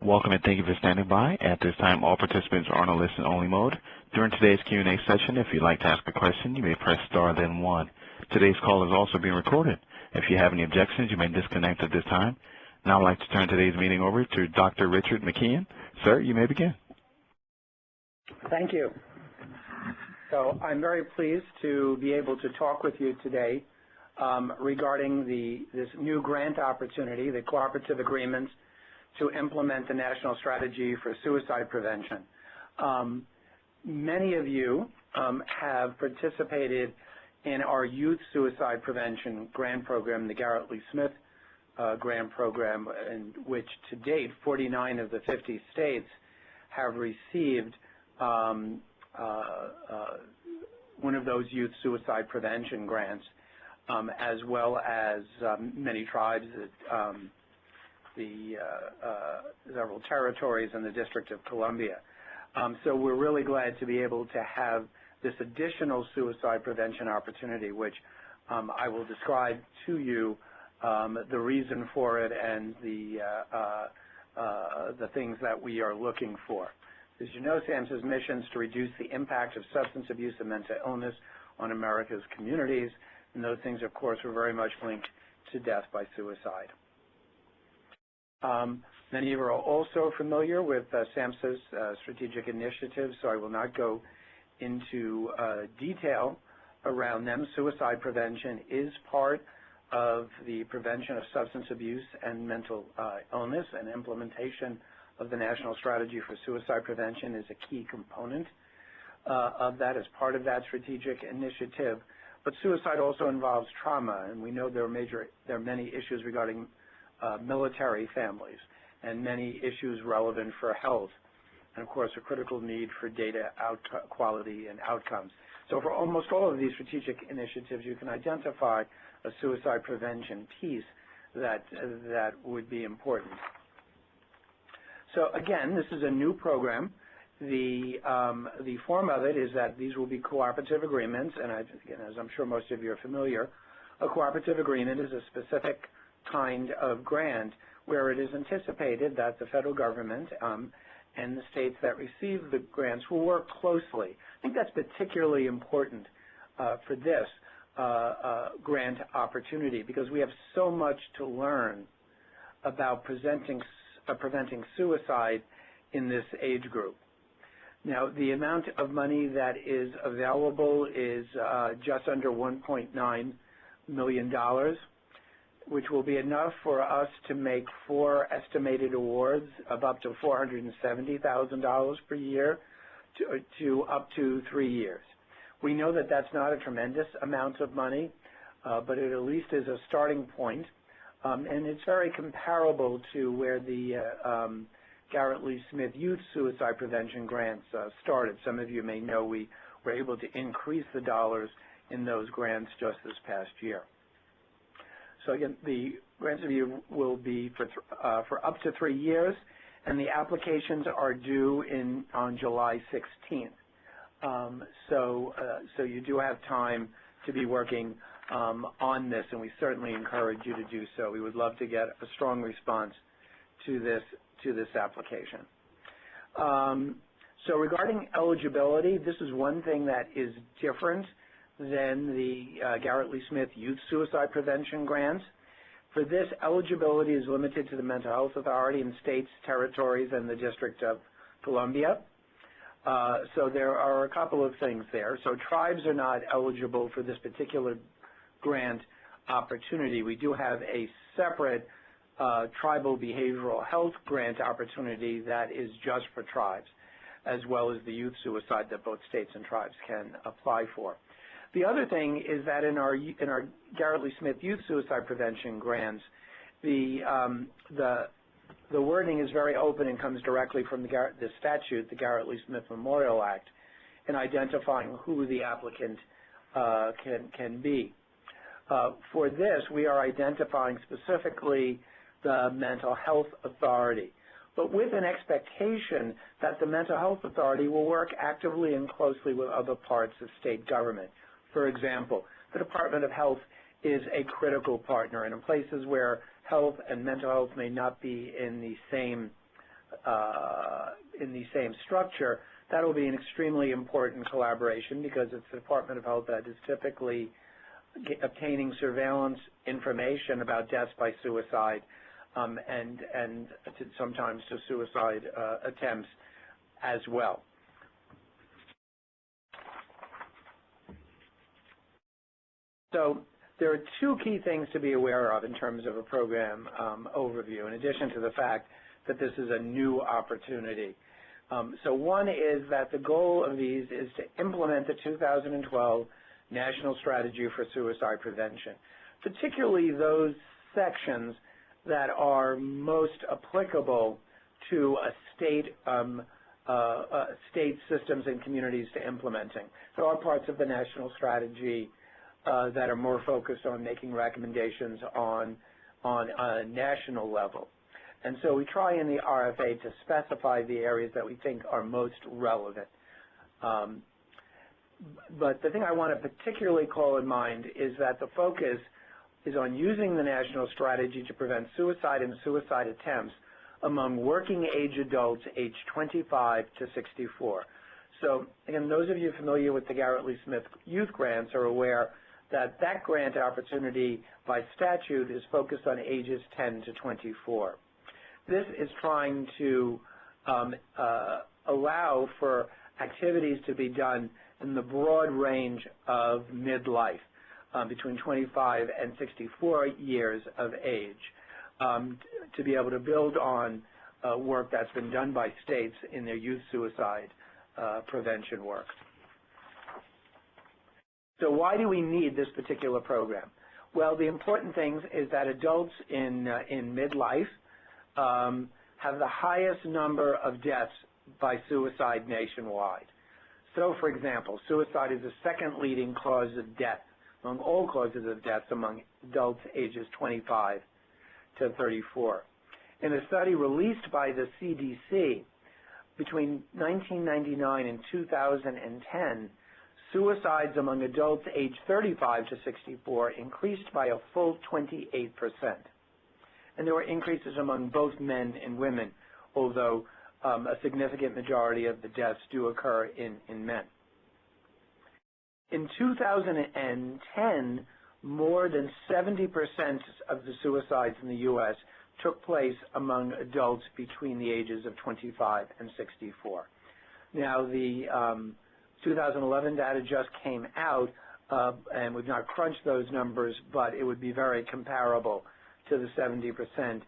Welcome and thank you for standing by. At this time, all participants are on a listen-only mode. During today's Q&A session, if you'd like to ask a question, you may press star then one. Today's call is also being recorded. If you have any objections, you may disconnect at this time. Now I'd like to turn today's meeting over to Dr. Richard McKeon. Sir, you may begin. Thank you. So I'm very pleased to be able to talk with you today regarding this new grant opportunity, the cooperative agreements to implement the National Strategy for Suicide Prevention. Many of you have participated in our Youth Suicide Prevention Grant Program, the Garrett Lee Smith Grant Program, in which to date 49 of the 50 states have received one of those youth suicide prevention grants, as well as many tribes, the several territories and the District of Columbia. So we're really glad to be able to have this additional suicide prevention opportunity, which I will describe to you the reason for it and the things that we are looking for. As you know, SAMHSA's mission is to reduce the impact of substance abuse and mental illness on America's communities, and those things, of course, are very much linked to death by suicide. Many of you are also familiar with SAMHSA's strategic initiatives, so I will not go into detail around them. Suicide prevention is part of the prevention of substance abuse and mental illness, and implementation of the National Strategy for Suicide Prevention is a key component of that as part of that strategic initiative. But suicide also involves trauma, and we know there are many issues regarding military families and many issues relevant for health, and of course a critical need for data quality and outcomes. So for almost all of these strategic initiatives, you can identify a suicide prevention piece that would be important. So again, this is a new program. The form of it is that these will be cooperative agreements, and again, as I'm sure most of you are familiar, a cooperative agreement is a specific kind of grant where it is anticipated that the federal government and the states that receive the grants will work closely. I think that's particularly important for this grant opportunity, because we have so much to learn about preventing suicide in this age group. Now, the amount of money that is available is just under $1.9 million, which will be enough for us to make 4 estimated awards of up to $470,000 per year to up to 3 years. We know that that's not a tremendous amount of money, but it at least is a starting point, and it's very comparable to where the Garrett Lee Smith Youth Suicide Prevention Grants started. Some of you may know we were able to increase the dollars in those grants just this past year. So again, the grants review will be for up to 3 years, and the applications are due on July 16th. So you do have time to be working on this, and we certainly encourage you to do so. We would love to get a strong response to this application. So regarding eligibility, this is one thing that is different than the Garrett Lee Smith Youth Suicide Prevention Grants. For this, eligibility is limited to the Mental Health Authority in states, territories, and the District of Columbia. So there are a couple of things there. So tribes are not eligible for this particular grant opportunity. We do have a separate tribal behavioral health grant opportunity that is just for tribes, as well as the youth suicide that both states and tribes can apply for. The other thing is that in our Garrett Lee Smith Youth Suicide Prevention Grants, the wording is very open and comes directly from the statute, the Garrett Lee Smith Memorial Act, in identifying who the applicant can be. For this, we are identifying specifically the Mental Health Authority, but with an expectation that the Mental Health Authority will work actively and closely with other parts of state government. For example, the Department of Health is a critical partner, and in places where health and mental health may not be in the same same structure, that will be an extremely important collaboration because it's the Department of Health that is typically obtaining surveillance information about deaths by suicide and sometimes to suicide attempts as well. So there are two key things to be aware of in terms of a program overview, in addition to the fact that this is a new opportunity. So one is that the goal of these is to implement the 2012 National Strategy for Suicide Prevention, particularly those sections that are most applicable to state systems and communities to implementing. There are parts of the national strategy that are more focused on making recommendations on a national level. And so we try in the RFA to specify the areas that we think are most relevant. But the thing I want to particularly call in mind is that the focus is on using the national strategy to prevent suicide and suicide attempts among working age adults aged 25 to 64. So again, those of you familiar with the Garrett Lee Smith Youth Grants are aware that that grant opportunity by statute is focused on ages 10 to 24. This is trying to allow for activities to be done in the broad range of midlife, between 25 and 64 years of age, to be able to build on work that's been done by states in their youth suicide prevention work. So why do we need this particular program? Well, the important thing is that adults in midlife have the highest number of deaths by suicide nationwide. So, for example, suicide is the second leading cause of death among all causes of death among adults ages 25 to 34. In a study released by the CDC, between 1999 and 2010, suicides among adults aged 35 to 64 increased by a full 28%. And there were increases among both men and women, although a significant majority of the deaths do occur in men. In 2010, more than 70% of the suicides in the U.S. took place among adults between the ages of 25 and 64. Now, the 2011 data just came out, and we've not crunched those numbers, but it would be very comparable to the 70%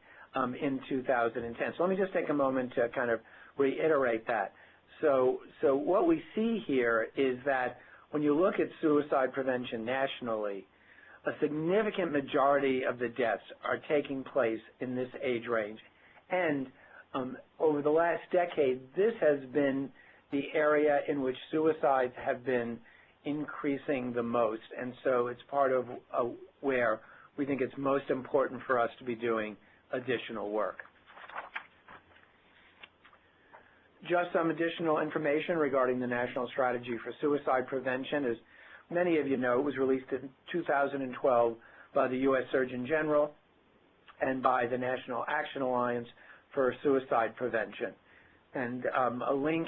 in 2010. So let me just take a moment to kind of reiterate that. So what we see here is that when you look at suicide prevention nationally, a significant majority of the deaths are taking place in this age range. And over the last decade, this has been the area in which suicides have been increasing the most. And so it's part of where we think it's most important for us to be doing additional work. Just some additional information regarding the National Strategy for Suicide Prevention. As many of you know, it was released in 2012 by the U.S. Surgeon General and by the National Action Alliance for Suicide Prevention. And a link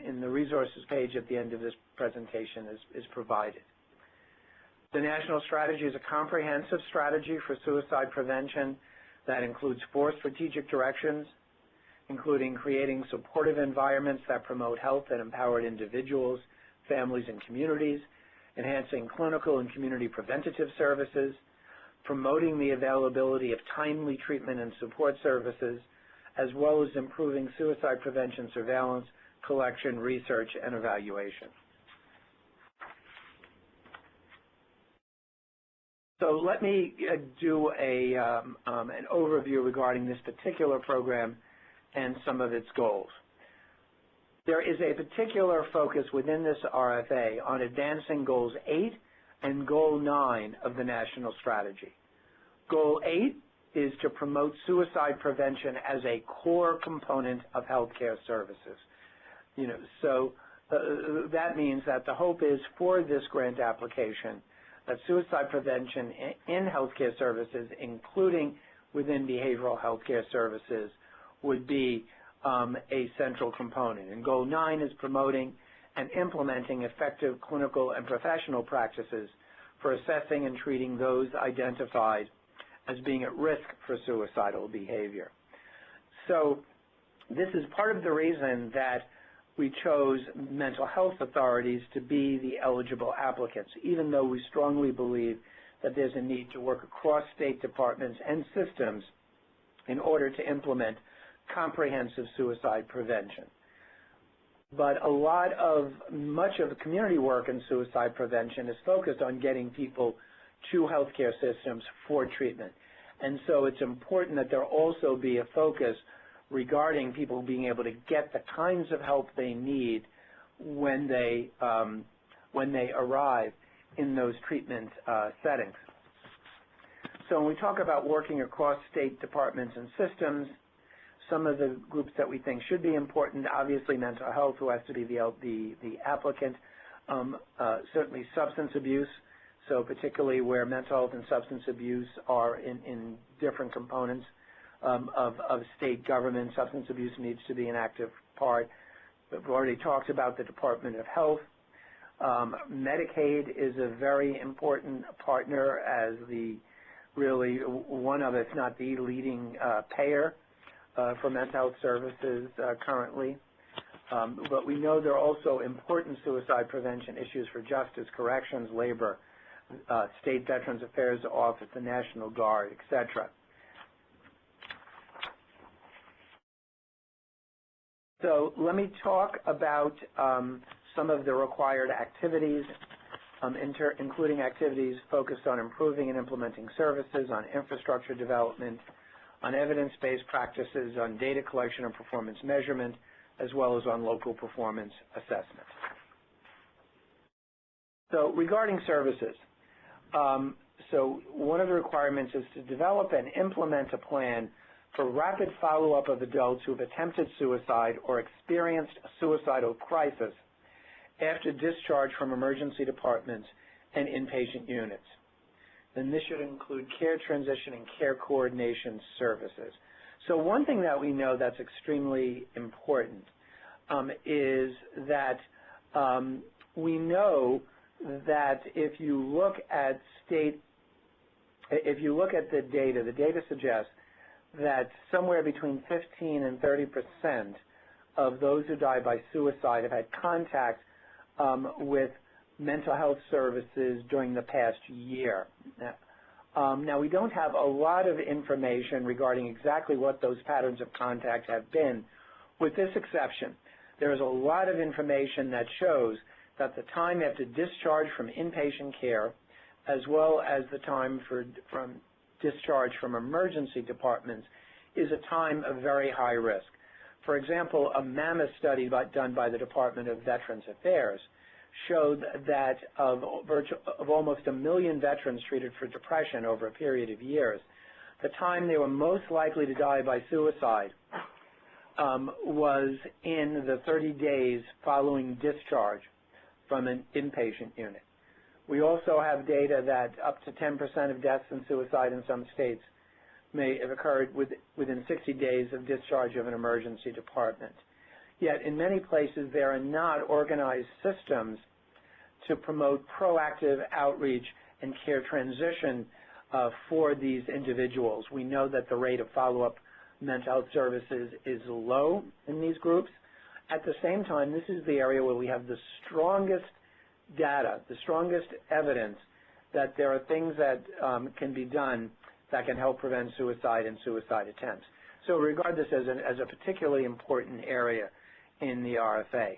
in the resources page at the end of this presentation is provided. The National Strategy is a comprehensive strategy for suicide prevention that includes 4 strategic directions, including creating supportive environments that promote health and empowered individuals, families, and communities, enhancing clinical and community preventative services, promoting the availability of timely treatment and support services, as well as improving suicide prevention surveillance, collection, research, and evaluation. So let me do an overview regarding this particular program and some of its goals. There is a particular focus within this RFA on advancing Goals 8 and Goal 9 of the National Strategy. Goal 8 is to promote suicide prevention as a core component of healthcare services. That means that the hope is for this grant application that suicide prevention in healthcare services, including within behavioral healthcare services, would be a central component. And Goal 9 is promoting and implementing effective clinical and professional practices for assessing and treating those identified as being at risk for suicidal behavior. So this is part of the reason that we chose mental health authorities to be the eligible applicants, even though we strongly believe that there's a need to work across state departments and systems in order to implement comprehensive suicide prevention. But much of the community work in suicide prevention is focused on getting people to healthcare systems for treatment. And so it's important that there also be a focus regarding people being able to get the kinds of help they need when they arrive in those treatment settings. So when we talk about working across state departments and systems, some of the groups that we think should be important, obviously mental health, who has to be the applicant, certainly substance abuse, so particularly where mental health and substance abuse are in different components of state government, substance abuse needs to be an active part. We've already talked about the Department of Health. Medicaid is a very important partner as really one of, if not the leading payer for mental health services currently. But we know there are also important suicide prevention issues for justice, corrections, labor, State Veterans Affairs Office, the National Guard, etc. So let me talk about some of the required activities, including activities focused on improving and implementing services, on infrastructure development, on evidence-based practices, on data collection and performance measurement, as well as on local performance assessment. So regarding services, so one of the requirements is to develop and implement a plan for rapid follow-up of adults who have attempted suicide or experienced a suicidal crisis after discharge from emergency departments and inpatient units. Then this should include care transition and care coordination services. So one thing that we know that's extremely important is that we know that if you look at the data suggests that somewhere between 15 and 30% of those who die by suicide have had contact with mental health services during the past year. Now, we don't have a lot of information regarding exactly what those patterns of contact have been, with this exception. There is a lot of information that shows that the time after discharge from inpatient care, as well as the time from discharge from emergency departments, is a time of very high risk. For example, a mammoth study done by the Department of Veterans Affairs showed that of almost 1 million veterans treated for depression over a period of years, the time they were most likely to die by suicide was in the 30 days following discharge from an inpatient unit. We also have data that up to 10% of deaths in suicide in some states may have occurred within 60 days of discharge of an emergency department. Yet in many places there are not organized systems to promote proactive outreach and care transition for these individuals. We know that the rate of follow-up mental health services is low in these groups. At the same time, this is the area where we have the strongest data, the strongest evidence that there are things that can be done that can help prevent suicide and suicide attempts. So regard this as a particularly important area in the RFA.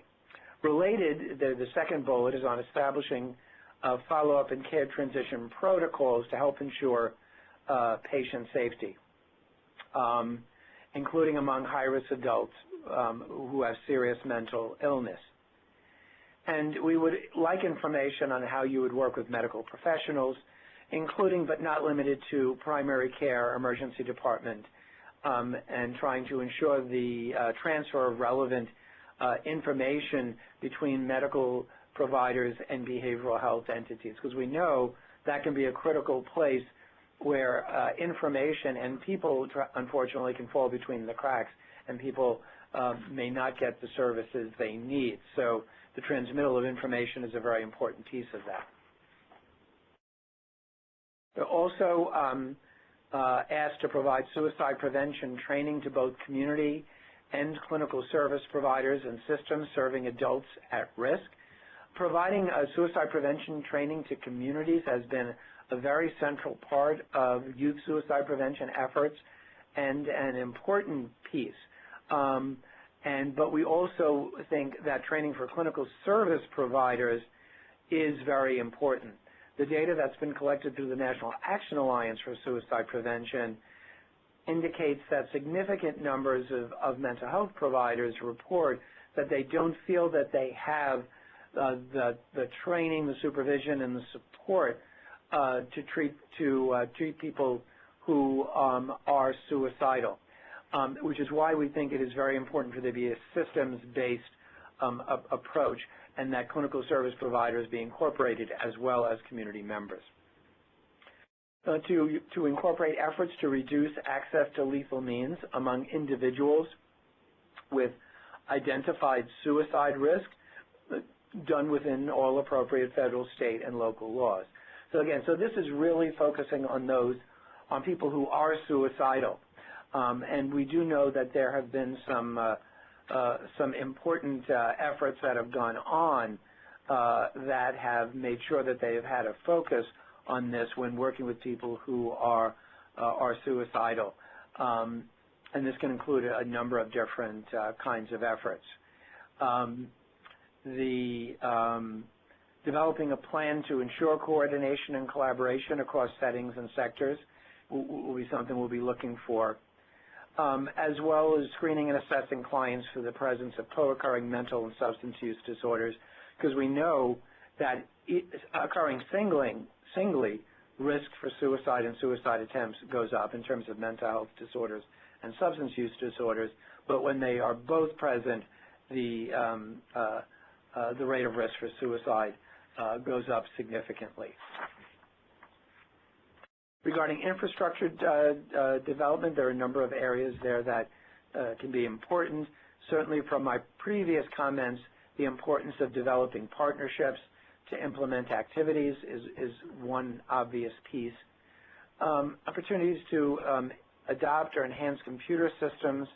Related, the second bullet is on establishing follow-up and care transition protocols to help ensure patient safety, including among high-risk adults who have serious mental illness. And we would like information on how you would work with medical professionals, including but not limited to primary care, emergency department, and trying to ensure the transfer of relevant information between medical providers and behavioral health entities, because we know that can be a critical place information and people, unfortunately, can fall between the cracks, and people may not get the services they need. So the transmittal of information is a very important piece of that. They're also asked to provide suicide prevention training to both community and clinical service providers and systems serving adults at risk. Providing suicide prevention training to communities has been a very central part of youth suicide prevention efforts and an important piece. But we also think that training for clinical service providers is very important. The data that's been collected through the National Action Alliance for Suicide Prevention indicates that significant numbers of mental health providers report that they don't feel that they have the training, the supervision, and the support to treat people who are suicidal, which is why we think it is very important for there to be a systems-based approach, and that clinical service providers be incorporated as well as community members. To incorporate efforts to reduce access to lethal means among individuals with identified suicide risk, done within all appropriate federal, state, and local laws. So again, this is really focusing on people who are suicidal. And we do know that there have been some important efforts that have gone on that have made sure that they have had a focus on this when working with people who are suicidal. And this can include a number of different kinds of efforts. Developing a plan to ensure coordination and collaboration across settings and sectors will be something we'll be looking for, as well as screening and assessing clients for the presence of co-occurring mental and substance use disorders, because we know that occurring singly, risk for suicide and suicide attempts goes up in terms of mental health disorders and substance use disorders, but when they are both present, the rate of risk for suicide goes up significantly. Regarding infrastructure development, there are a number of areas there that can be important. Certainly from my previous comments, the importance of developing partnerships to implement activities is one obvious piece. Opportunities to adopt or enhance computer systems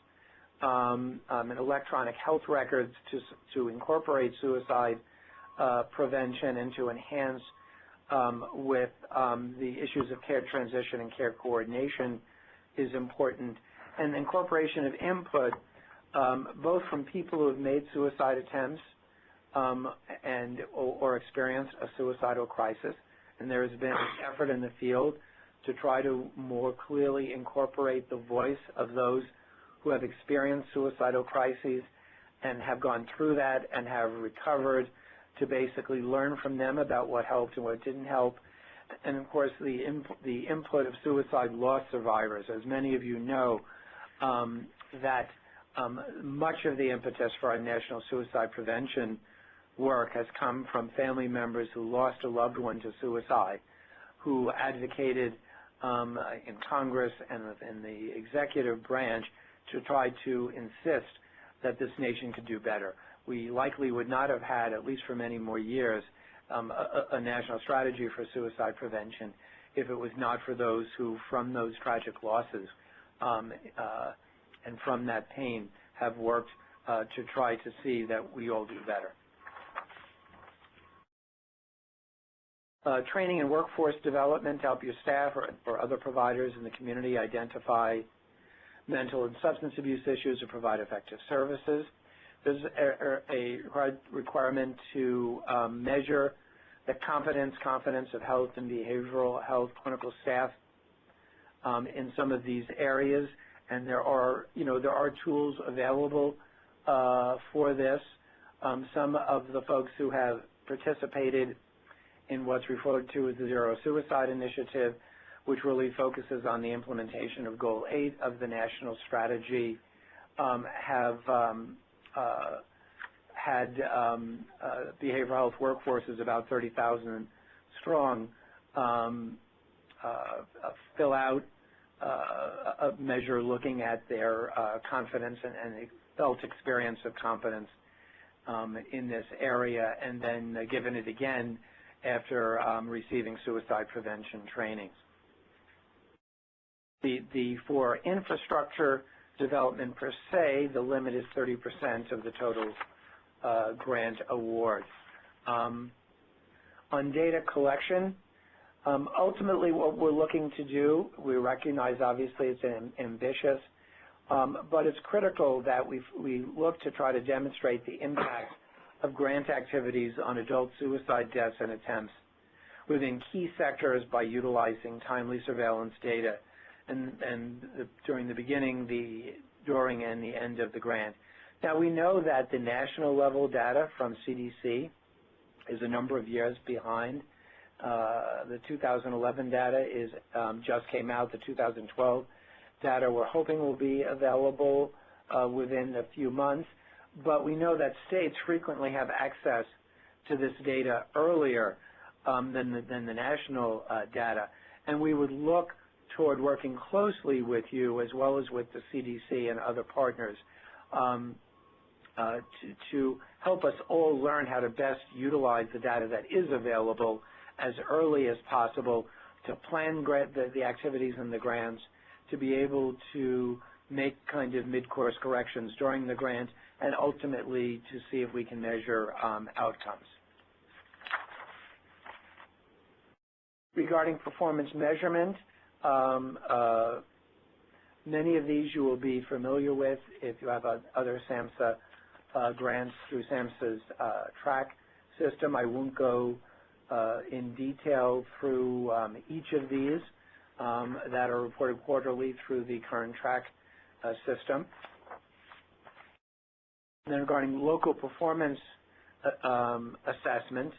and electronic health records to incorporate suicide prevention and to enhance with the issues of care transition and care coordination is important. And incorporation of input both from people who have made suicide attempts or experienced a suicidal crisis. And there has been an effort in the field to try to more clearly incorporate the voice of those who have experienced suicidal crises and have gone through that and have recovered, to basically learn from them about what helped and what didn't help. And of course, the input of suicide loss survivors. As many of you know, that much of the impetus for our national suicide prevention work has come from family members who lost a loved one to suicide, who advocated in Congress and in the executive branch to try to insist that this nation could do better. We likely would not have had, at least for many more years, a national strategy for suicide prevention if it was not for those who, from those tragic losses and from that pain, have worked to try to see that we all do better. Training and workforce development to help your staff or other providers in the community identify mental and substance abuse issues or provide effective services. There's a requirement to measure the confidence of health and behavioral health clinical staff in some of these areas, and there are tools available for this. Some of the folks who have participated in what's referred to as the Zero Suicide Initiative, which really focuses on the implementation of Goal 8 of the national strategy, have had behavioral health workforces about 30,000 strong fill out a measure looking at their confidence and felt experience of competence in this area, and then given it again after receiving suicide prevention trainings. For infrastructure development per se, the limit is 30% of the total grant award. On data collection, ultimately what we're looking to do, we recognize obviously it's ambitious, but it's critical that we look to try to demonstrate the impact of grant activities on adult suicide deaths and attempts within key sectors by utilizing timely surveillance data and during the beginning, during, and the end of the grant. Now, we know that the national level data from CDC is a number of years behind. The 2011 data just came out. The 2012 data we're hoping will be available within a few months. But we know that states frequently have access to this data earlier than the national data. And we would look toward working closely with you as well as with the CDC and other partners to help us all learn how to best utilize the data that is available as early as possible to plan the activities and the grants, to be able to make kind of mid-course corrections during the grant, and ultimately to see if we can measure outcomes. Regarding performance measurement, many of these you will be familiar with if you have other SAMHSA grants through SAMHSA's track system. I won't go in detail through each of these that are reported quarterly through the current track system. And then regarding local performance assessment,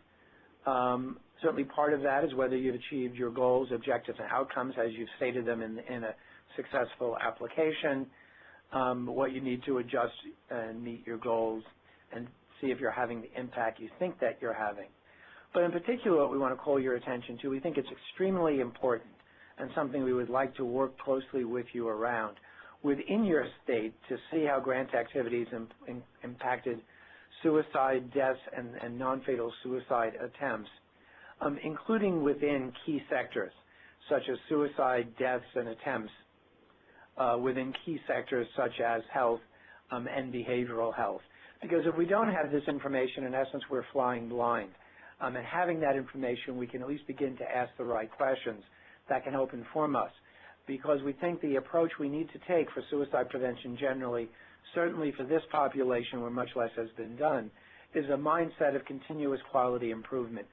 certainly part of that is whether you've achieved your goals, objectives, and outcomes as you've stated them in a successful application, what you need to adjust and meet your goals, and see if you're having the impact you think that you're having. But in particular, what we want to call your attention to, we think it's extremely important and something we would like to work closely with you around within your state to see how grant activities impacted suicide deaths and non-fatal suicide attempts, including within key sectors such as suicide deaths and attempts, within key sectors such as health and behavioral health. Because if we don't have this information, in essence, we're flying blind. And having that information, we can at least begin to ask the right questions that can help inform us. Because we think the approach we need to take for suicide prevention generally, certainly for this population where much less has been done, is a mindset of continuous quality improvement.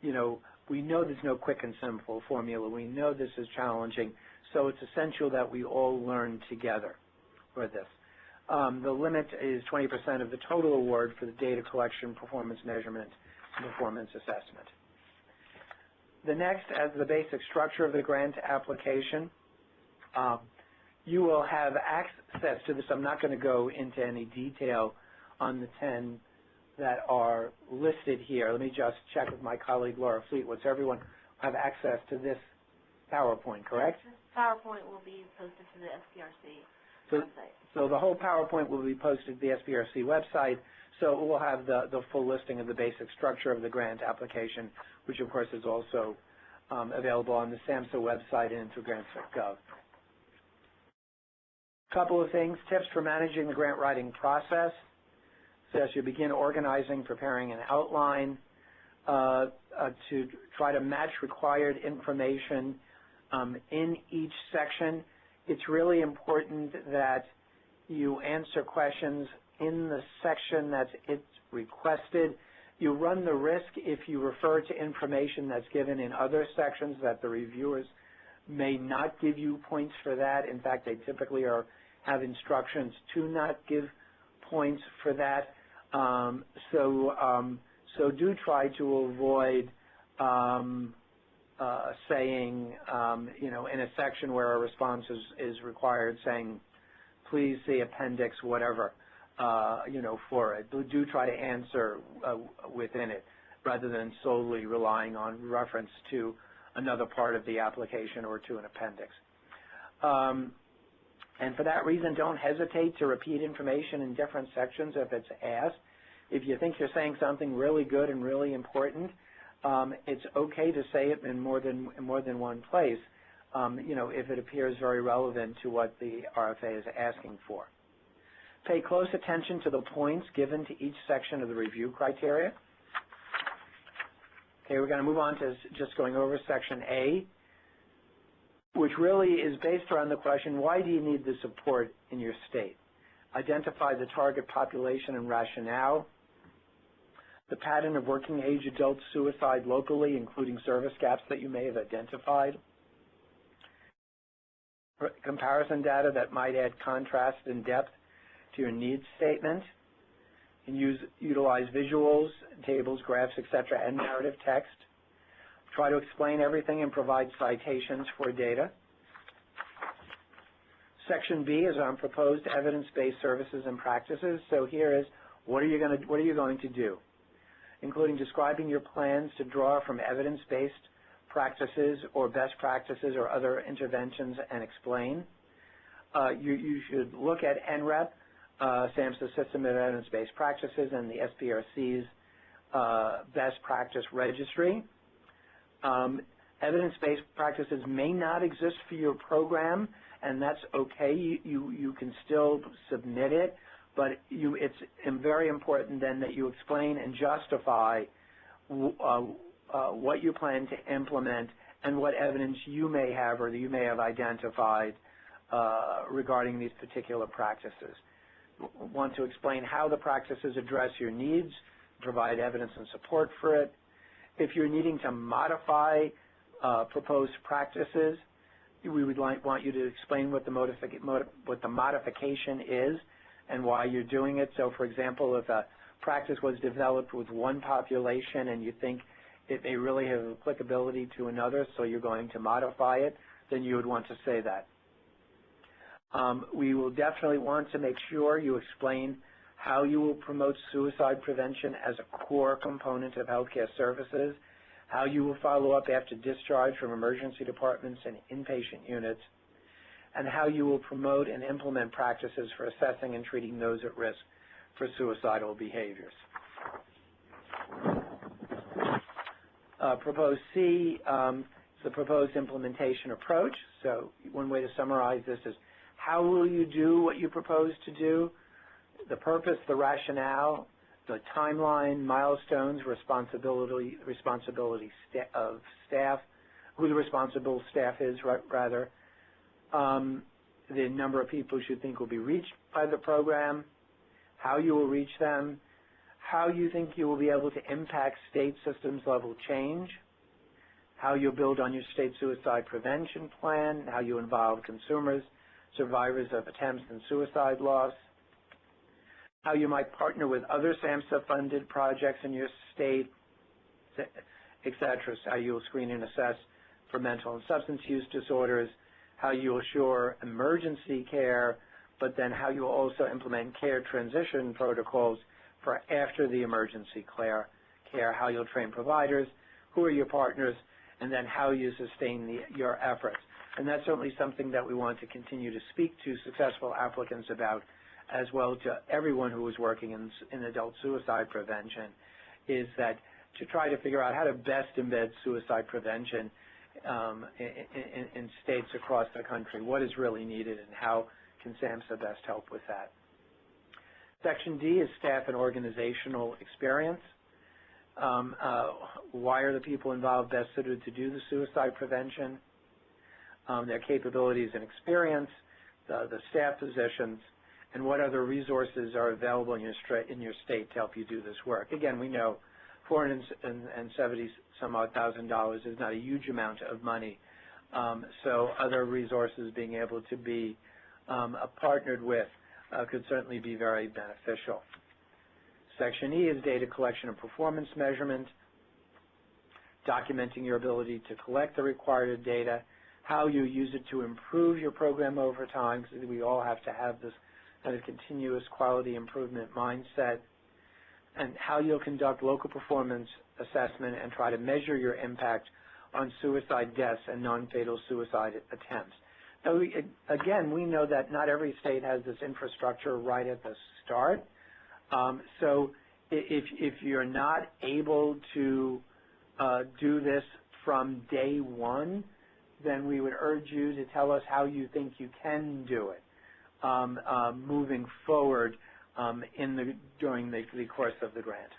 You know, we know there's no quick and simple formula. We know this is challenging, so it's essential that we all learn together for this. The limit is 20% of the total award for the data collection, performance measurement, and performance assessment. The next, as the basic structure of the grant application, you will have access to this. I'm not going to go into any detail on the 10 that are listed here. Let me just check with my colleague Laura Fleetwood. So everyone have access to this PowerPoint, correct? This PowerPoint will be posted to the SPRC website. So the whole PowerPoint will be posted to the SPRC website. So it will have the full listing of the basic structure of the grant application, which of course is also available on the SAMHSA website and through Grants.gov. Couple of things, tips for managing the grant writing process. So as you begin organizing, preparing an outline to try to match required information in each section, it's really important that you answer questions in the section that's requested. You run the risk if you refer to information that's given in other sections that the reviewers may not give you points for that. In fact, they typically have instructions to not give points for that. So do try to avoid saying, in a section where a response is required, saying, please see appendix, whatever, for it. Do try to answer within it rather than solely relying on reference to another part of the application or to an appendix. And for that reason, don't hesitate to repeat information in different sections if it's asked. If you think you're saying something really good and really important, it's okay to say it in more than one place, if it appears very relevant to what the RFA is asking for. Pay close attention to the points given to each section of the review criteria. Okay, we're going to move on to just going over Section A, which really is based around the question, why do you need the support in your state? Identify the target population and rationale, the pattern of working age adult suicide locally, including service gaps that you may have identified, comparison data that might add contrast and depth to your needs statement, and utilize visuals, tables, graphs, etc., and narrative text. Try to explain everything and provide citations for data. Section B is on proposed evidence-based services and practices. So here is what are you going to do, including describing your plans to draw from evidence-based practices or best practices or other interventions and explain. You should look at NREP, SAMHSA System of Evidence-Based Practices, and the SPRC's Best Practice Registry. Evidence-based practices may not exist for your program, and that's okay. You can still submit it, but it's very important then that you explain and justify what you plan to implement and what evidence you may have or that you may have identified regarding these particular practices. Want to explain how the practices address your needs, provide evidence and support for it. If you're needing to modify proposed practices, we would want you to explain what the modification is and why you're doing it. So, for example, if a practice was developed with one population and you think it may really have applicability to another, so you're going to modify it, then you would want to say that. We will definitely want to make sure you explain how you will promote suicide prevention as a core component of healthcare services, how you will follow up after discharge from emergency departments and inpatient units, and how you will promote and implement practices for assessing and treating those at risk for suicidal behaviors. Proposed C is the proposed implementation approach. So one way to summarize this is, how will you do what you propose to do? The purpose, the rationale, the timeline, milestones, responsibility of staff, who the responsible staff is, rather, the number of people you think will be reached by the program, how you will reach them, how you think you will be able to impact state systems level change, how you'll build on your state suicide prevention plan, how you involve consumers, survivors of attempts and suicide loss, how you might partner with other SAMHSA-funded projects in your state, etc., how you will screen and assess for mental and substance use disorders, how you will assure emergency care, but then how you will also implement care transition protocols for after the emergency care, how you'll train providers, who are your partners, and then how you sustain your efforts. And that's certainly something that we want to continue to speak to successful applicants about, as well to everyone who is working in adult suicide prevention, is that to try to figure out how to best embed suicide prevention in states across the country, what is really needed, and how can SAMHSA best help with that. Section D is staff and organizational experience. Why are the people involved best suited to do the suicide prevention? Their capabilities and experience, the staff positions, and what other resources are available in your state to help you do this work. Again, we know $470,000 is not a huge amount of money, so other resources being able to be partnered with could certainly be very beneficial. Section E is data collection and performance measurement, documenting your ability to collect the required data, how you use it to improve your program over time, because we all have to have this kind of continuous quality improvement mindset, and how you'll conduct local performance assessment and try to measure your impact on suicide deaths and non-fatal suicide attempts. Now, again, we know that not every state has this infrastructure right at the start. So if you're not able to do this from day one, then we would urge you to tell us how you think you can do it moving forward during the course of the grant.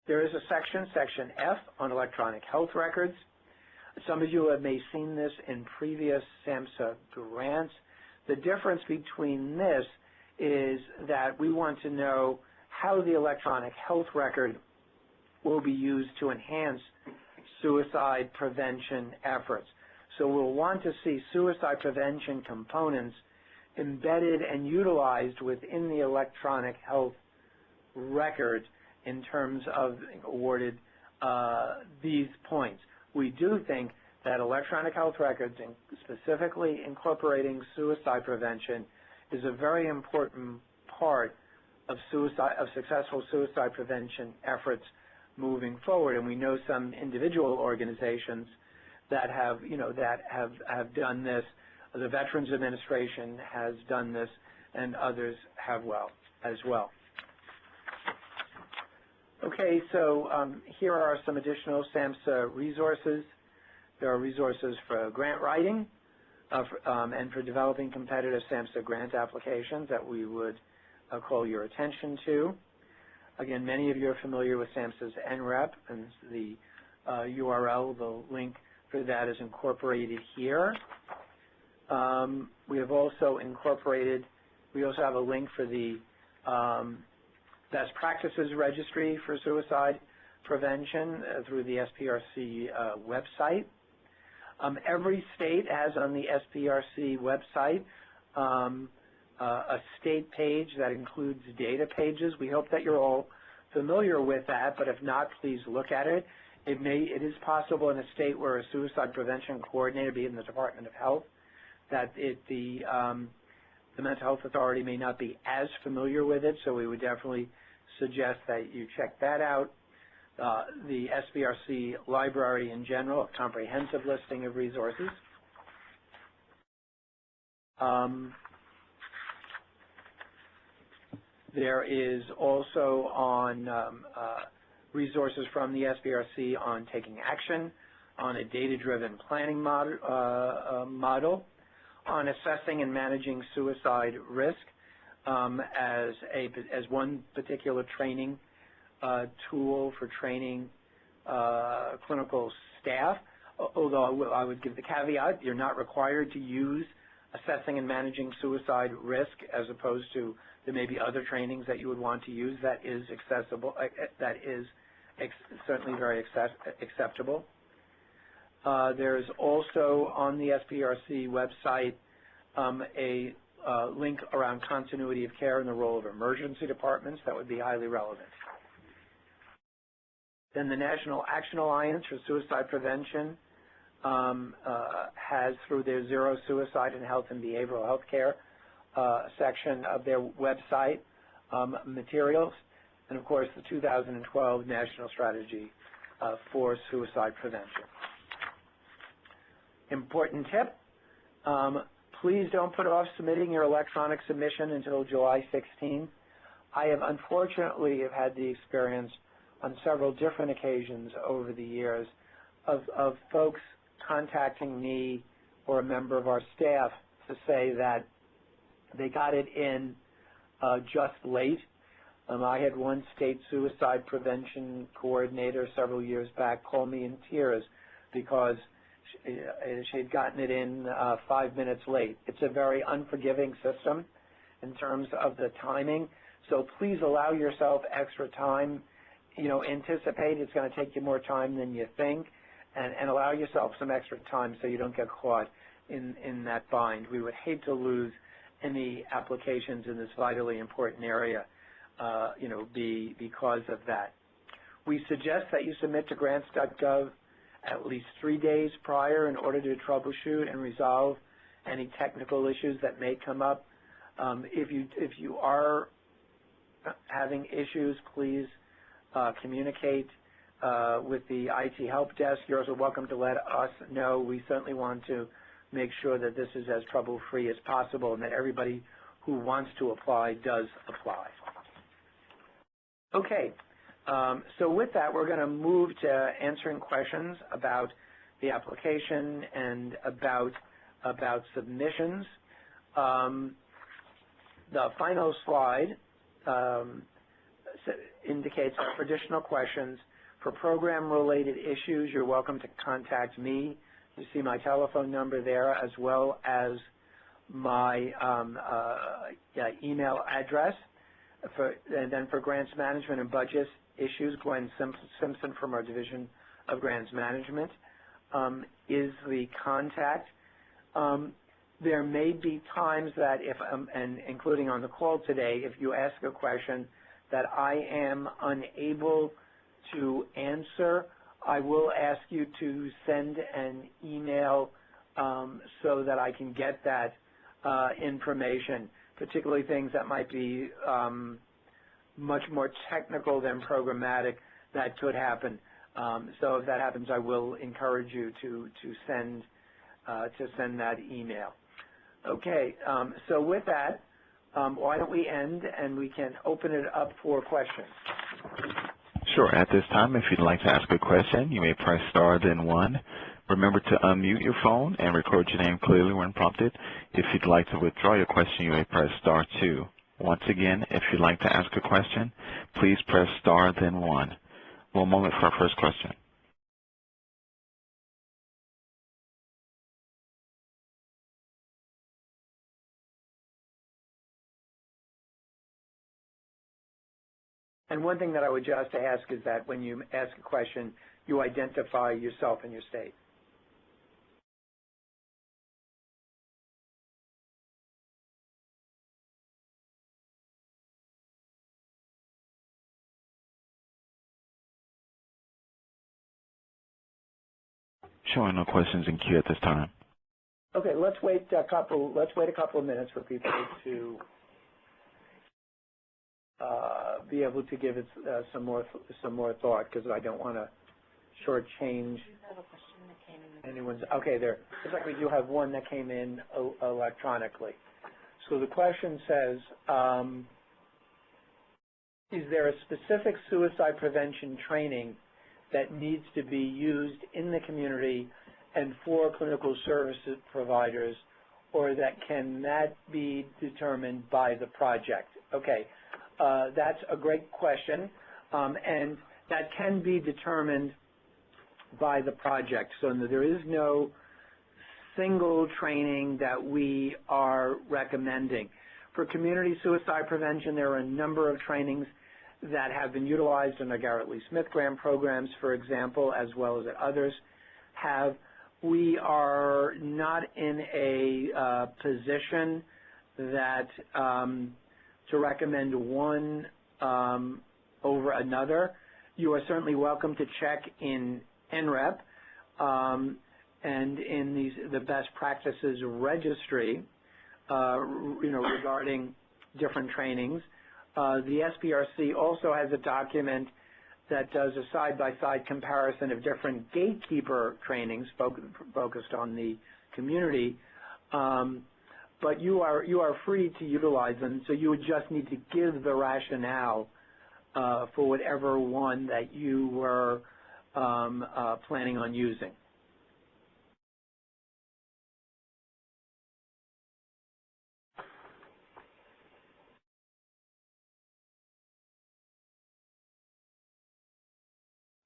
There is a section F, on electronic health records. Some of you may seen this in previous SAMHSA grants. The difference between this is that we want to know how the electronic health record will be used to enhance suicide prevention efforts. So we'll want to see suicide prevention components embedded and utilized within the electronic health record in terms of awarded these points. We do think that electronic health records, and specifically incorporating suicide prevention, is a very important part of successful suicide prevention efforts moving forward. And we know some individual organizations that have done this. The Veterans Administration has done this, and others have as well. Okay, so here are some additional SAMHSA resources. There are resources for grant writing and for developing competitive SAMHSA grant applications that we would call your attention to. Again, many of you are familiar with SAMHSA's NREP, and the URL, the link for that is incorporated here. We have also we also have a link for the Best Practices Registry for Suicide Prevention through the SPRC website. Every state has on the SPRC website a state page that includes data pages. We hope that you're all familiar with that, but if not, please look at it. It is possible in a state where a suicide prevention coordinator, be it in the Department of Health, that the Mental Health Authority may not be as familiar with it, so we would definitely suggest that you check that out. The SPRC library in general, a comprehensive listing of resources. There is also on resources from the SPRC on taking action, on a data-driven planning model, on assessing and managing suicide risk as one particular training tool for training clinical staff, although I would give the caveat, you're not required to use assessing and managing suicide risk as opposed to there may be other trainings that you would want to use that is accessible, that is certainly very acceptable. There's also on the SPRC website a link around continuity of care and the role of emergency departments that would be highly relevant. Then the National Action Alliance for Suicide Prevention has, through their Zero Suicide in Health and Behavioral Health Care section of their website, materials, and of course the 2012 National Strategy for Suicide Prevention. Important tip, please don't put off submitting your electronic submission until July 16th. I have unfortunately had the experience on several different occasions over the years of folks contacting me or a member of our staff to say that they got it in just late. I had one state suicide prevention coordinator several years back call me in tears because she had gotten it in 5 minutes late. It's a very unforgiving system in terms of the timing, so please allow yourself extra time. Anticipate it's going to take you more time than you think, and allow yourself some extra time so you don't get caught in that bind. We would hate to lose any applications in this vitally important area, because of that. We suggest that you submit to Grants.gov at least 3 days prior in order to troubleshoot and resolve any technical issues that may come up. If you are having issues, please communicate with the IT help desk. You're also welcome to let us know. We certainly want to make sure that this is as trouble-free as possible and that everybody who wants to apply does apply. Okay, so with that, we're going to move to answering questions about the application and about submissions. The final slide indicates that for additional questions, for program-related issues, you're welcome to contact me. You see my telephone number there, as well as my email address. And then for grants management and budget issues, Gwen Simpson from our Division of Grants Management is the contact. There may be times that if, and including on the call today, if you ask a question that I am unable to answer, I will ask you to send an email so that I can get that information, particularly things that might be much more technical than programmatic that could happen. So if that happens, I will encourage you to send that email. Okay, so with that, why don't we end and we can open it up for questions. Sure. At this time, if you'd like to ask a question, you may press star then one. Remember to unmute your phone and record your name clearly when prompted. If you'd like to withdraw your question, you may press star two. Once again, if you'd like to ask a question, please press star then one. One moment for our first question. And one thing that I would just ask is that when you ask a question, you identify yourself and your state. Showing no questions in queue at this time. Okay, let's wait a couple of minutes for people to be able to give it some more thought, because I don't want to shortchange anyone's. Okay, there. Looks like we do have one that came in electronically. So the question says, is there a specific suicide prevention training that needs to be used in the community and for clinical services providers, or can that be determined by the project? Okay, that's a great question, and that can be determined by the project. So there is no single training that we are recommending. For community suicide prevention, there are a number of trainings that have been utilized in the Garrett Lee Smith grant programs, for example, as well as others have. We are not in a position that to recommend one over another. You are certainly welcome to check in NREP and in the best practices registry, regarding different trainings. The SPRC also has a document that does a side-by-side comparison of different gatekeeper trainings focused on the community. But you are free to utilize them, so you would just need to give the rationale for whatever one that you were planning on using.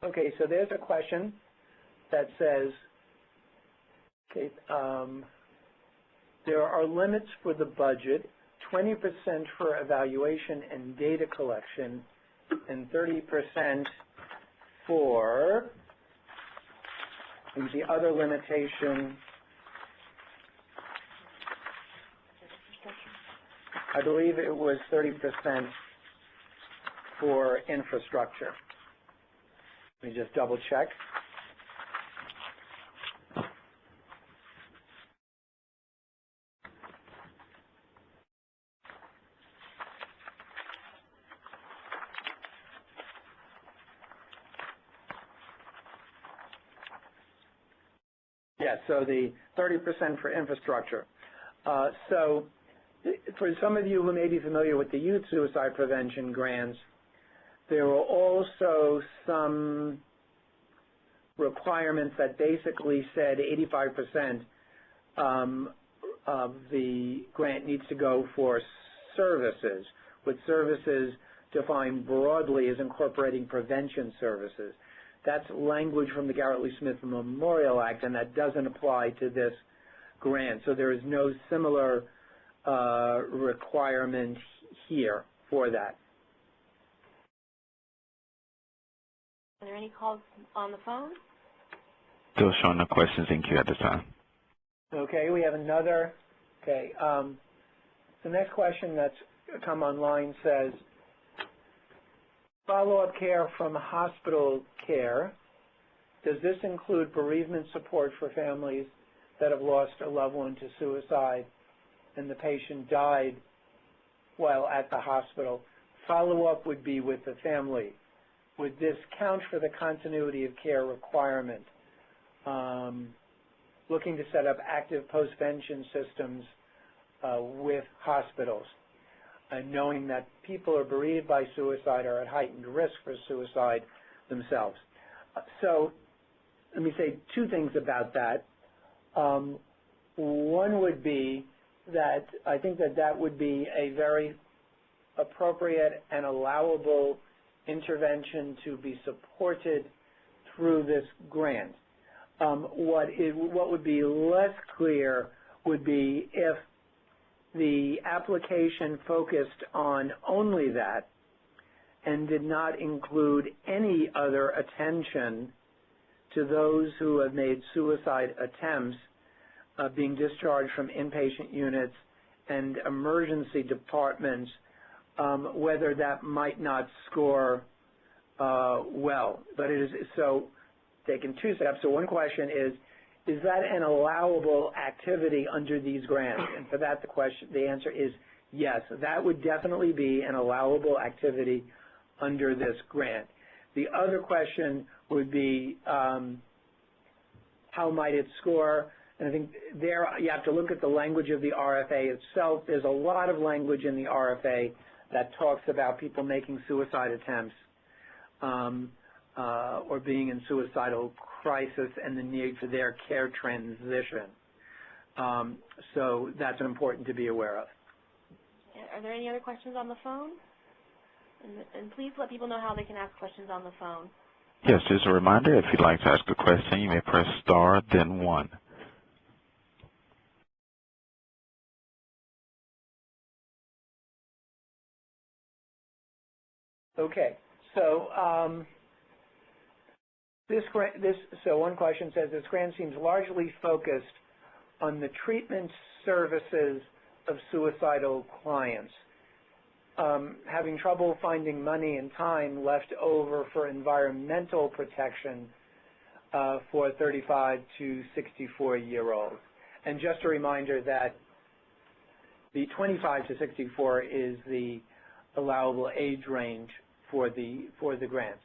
Okay, so there's a question that says, okay, there are limits for the budget, 20% for evaluation and data collection, and 30% for the other limitation. I believe it was 30% for infrastructure. Let me just double check. Yes, so the 30% for infrastructure. So for some of you who may be familiar with the youth suicide prevention grants, there are also some requirements that basically said 85% of the grant needs to go for services, with services defined broadly as incorporating prevention services. That's language from the Garrett Lee Smith Memorial Act, and that doesn't apply to this grant. So there is no similar requirement here for that. Are there any calls on the phone? Still showing no questions in queue at this time. Okay, we have another. Okay, the next question that's come online says, follow-up care from hospital care. Does this include bereavement support for families that have lost a loved one to suicide and the patient died while at the hospital? Follow-up would be with the family. Would this count for the continuity of care requirement? Looking to set up active postvention systems with hospitals, knowing that people are bereaved by suicide or at heightened risk for suicide themselves. So let me say two things about that. One would be that I think that would be a very appropriate and allowable intervention to be supported through this grant. What would be less clear would be if the application focused on only that and did not include any other attention to those who have made suicide attempts being discharged from inpatient units and emergency departments, whether that might not score well. But it is so taken two steps. So one question is that an allowable activity under these grants? And for that, the answer is yes. That would definitely be an allowable activity under this grant. The other question would be how might it score? And I think there you have to look at the language of the RFA itself. There's a lot of language in the RFA that talks about people making suicide attempts or being in suicidal crisis and the need for their care transition. So that's important to be aware of. Are there any other questions on the phone? And please let people know how they can ask questions on the phone. Yes, just a reminder, if you'd like to ask a question, you may press star, then 1. Okay, so so one question says, this grant seems largely focused on the treatment services of suicidal clients, having trouble finding money and time left over for environmental protection for 35 to 64-year-olds. And just a reminder that the 25 to 64 is the allowable age range for the grants.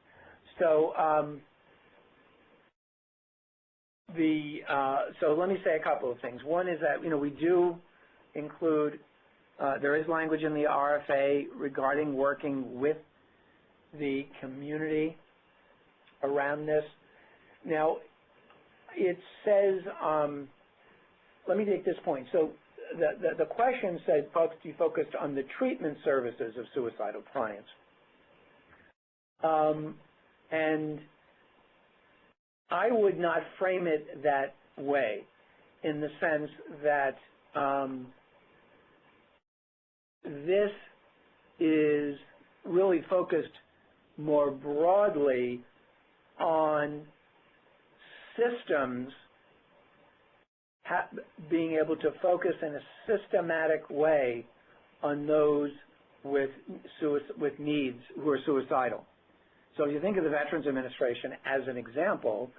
So so let me say a couple of things. One is that we do include there is language in the RFA regarding working with the community around this. Now it says let me take this point. So the question said you focused on the treatment services of suicidal clients. And I would not frame it that way, in the sense that this is really focused more broadly on systems being able to focus in a systematic way on those with needs who are suicidal. So if you think of the Veterans Administration as an example